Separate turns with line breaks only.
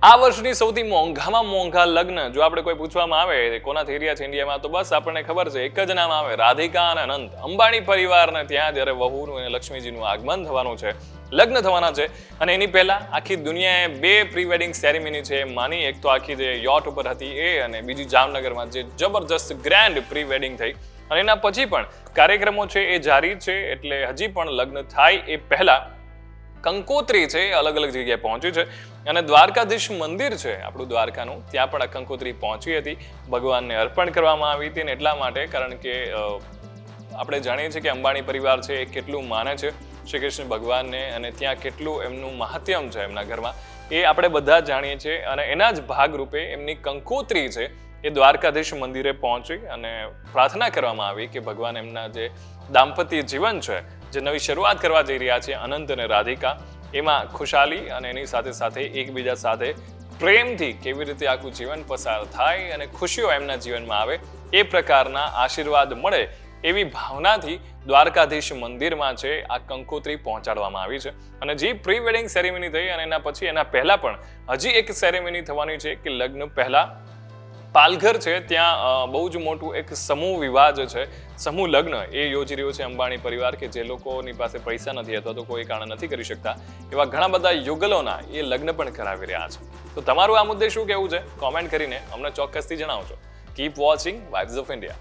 આ વર્ષની સૌથી મોંઘામાં મોંઘા લગ્ન જો આપણે કોઈ પૂછવામાં આવે કોના થઈ રહ્યા છે ઇન્ડિયામાં, તો બસ આપણને ખબર છે, એક જ નામ આવે, રાધિકા અને અનંત અંબાણી પરિવારને ત્યાં જ્યારે વહુનું અને લક્ષ્મીજીનું આગમન થવાનું છે, લગ્ન થવાના છે. અને એની પહેલા આખી દુનિયાએ 2 પ્રી વેડિંગ સેરેમની છે માની. એક તો આખી જે યોટ ઉપર હતી એ, અને બીજી જામનગરમાં જે જબરજસ્ત ગ્રેન્ડ પ્રી વેડિંગ થઈ. અને એના પછી પણ કાર્યક્રમો છે એ જારી છે. એટલે હજી પણ લગ્ન થાય એ પહેલા કંકોત્રી છે અલગ અલગ જગ્યાએ પહોંચી છે. અને દ્વારકાધીશ મંદિર છે આપણું દ્વારકાનું, ત્યાં પણ આ કંકોત્રી પહોંચી હતી, ભગવાનને અર્પણ કરવામાં આવી હતી. ને એટલા માટે કારણ કે આપણે જાણીએ છીએ કે અંબાણી પરિવાર છે એ કેટલું માને છે શ્રી કૃષ્ણ ભગવાનને, અને ત્યાં કેટલું એમનું મહાત્મ્ય છે એમના ઘરમાં, એ આપણે બધા જાણીએ છીએ. અને એના જ ભાગરૂપે એમની કંકોત્રી છે એ દ્વારકાધીશ મંદિરે પહોંચી અને પ્રાર્થના કરવામાં આવી કે ભગવાન એમના જે દાંપત્ય જીવન છે, જે નવી શરૂઆત કરવા જઈ રહ્યા છે અનંત અને રાધિકા, એમાં ખુશાલી અને એની સાથે સાથે એકબીજા સાથે પ્રેમથી કેવી રીતે આખું જીવન પસાર થાય અને ખુશીઓ એમના જીવનમાં આવે એ પ્રકારના આશીર્વાદ મળે એવી ભાવનાથી દ્વારકાધીશ મંદિરમાં છે આ કંકોત્રી પહોંચાડવામાં આવી છે. અને જે પ્રી વેડિંગ સેરેમની થઈ અને એના પછી એના પહેલા પણ હજી એક સેરેમની થવાની છે કે લગ્ન પહેલા પાલઘર છે ત્યાં બહુ જ મોટું એક સમૂહ વિવાહ જે છે, સમૂહ લગ્ન એ યોજી રહ્યો છે અંબાણી પરિવાર, કે જે લોકોની પાસે પૈસા નથી અથવા તો કોઈ કારણ નથી કરી શકતા એવા ઘણા બધા યુગલોના એ લગ્ન પણ કરાવી રહ્યા છે. તો તમારું આ મુદ્દે શું કહેવું છે કોમેન્ટ કરીને અમને ચોક્કસથી જણાવજો. Keep watching vibes of India.